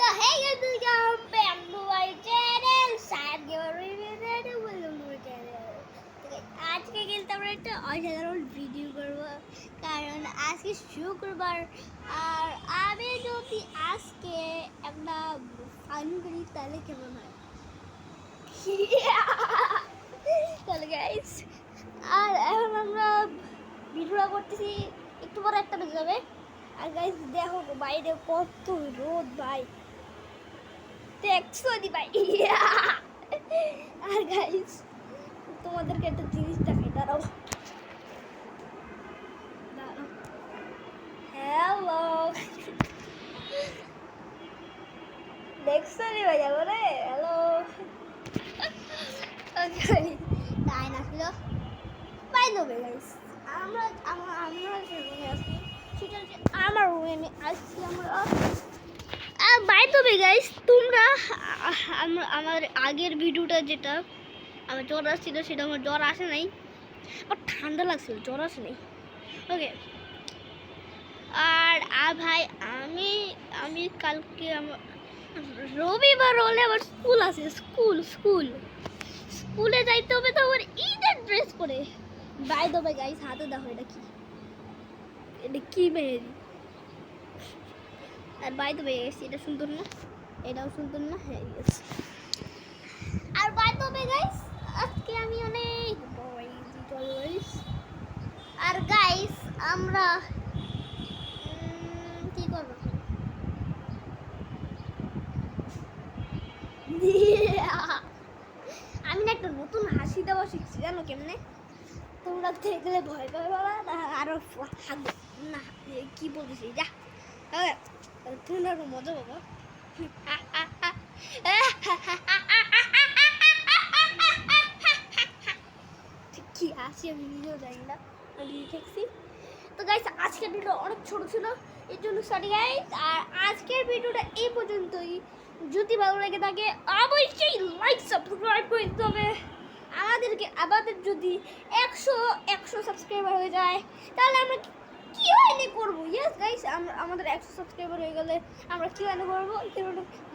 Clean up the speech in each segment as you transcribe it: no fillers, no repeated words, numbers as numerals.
So hey guys, welcome back to my channel. Sad Gamer Review. Welcome to my channel. আজকে কিন্তু আমরা একটা অসাধারণ ভিডিও করব, কারণ আজকে শুক্রবার আর আমি যদি আজকে একটা ফান করি তাহলে কেমন হয়? তাহলে গাইস, আর এখন আমরা ভিডিওটা করতেছি, একটু পরে একটা বেজে যাবে। আর গাইস দেখো বাইরে কত রোদ ভাই, দেখছো দি ভাই। আর গাইস তোমাদেরকে একটা জিনিস দেখাই, দাঁড়াও। হ্যালো, দেখছো নি ভাই? যাবো রে। হ্যালো, তাই না ছিল বাই দেবে গাইস। আমরা আমরা যে রুমে আছি সেটা হচ্ছে আমার রুমে আমি আসছি আমরা। আর বাই দেবে গাইস, তোমরা আমার আগের ভিডিওটা যেটা আমার জ্বর আসছিল সেটা আমার জ্বর আসে নাই, আমার ঠান্ডা লাগছিল, জ্বর আসে নাই। ওকে, আর ভাই আমি আমি কালকে আমার রবিবার হলে আমার স্কুল আছে, স্কুলে যাইতে হবে তো আমার ঈদের ড্রেস পরে। বাই দেবে গাইস, হাতে দেখো এটা কি, মেহেদি। আর বাই দেবে গাইস, এটা সুন্দর না? এটাও সুন্দর না? হ্যাঁ ইয়েস। আর বাই দেবে গাইস, আজকে আমি অনেক গাইস। আর গাইস আমরা কি করব? আমি না একটা নতুন হাসি দেওয়া শিখছি, জানো কেমনে? তোমরা দেখলে ভয় পাবে না, আরো না কি বলতেছি, যা তোমরা আরো মজা পাবো। কি আসি আমি নিজেও জানি না, আমি দেখছি। তো গাইস আজকের ভিডিও অনেক ছোট ছিল, এর জন্য সরি গাইস। আর আজকের ভিডিওটা এই পর্যন্তই। যদি ভালো লেগে থাকে অবশ্যই লাইক সাবস্ক্রাইব করে দিতে হবে। আমাদের যদি 100 সাবস্ক্রাইবার হয়ে যায় তাহলে আমরা কি হয়নি করবো। ইয়েস গাইস, আমাদের 100 সাবস্ক্রাইবার হয়ে গেলে আমরা কি হয়নি করবো,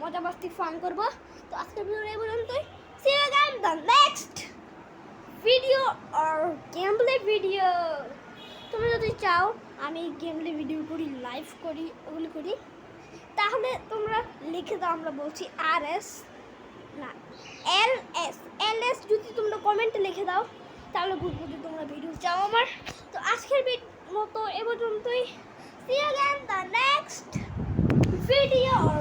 মজা মাস্তি ফান করবো। তো আজকের ভিডিও এই পর্যন্তই। See you again the next video or gameplay video. তোমরা যদি চাও আমি গেমপ্লে ভিডিও করি, লাইভ করি, ওগুলো করি, তাহলে তোমরা লিখে দাও। আমরা বলছি RS না LS যদি তোমরা কমেন্টে লিখে দাও তাহলে বুঝবো যে তোমরা ভিডিও চাও আমার। তো আজকের মতো এ পর্যন্তই। See you again the next video or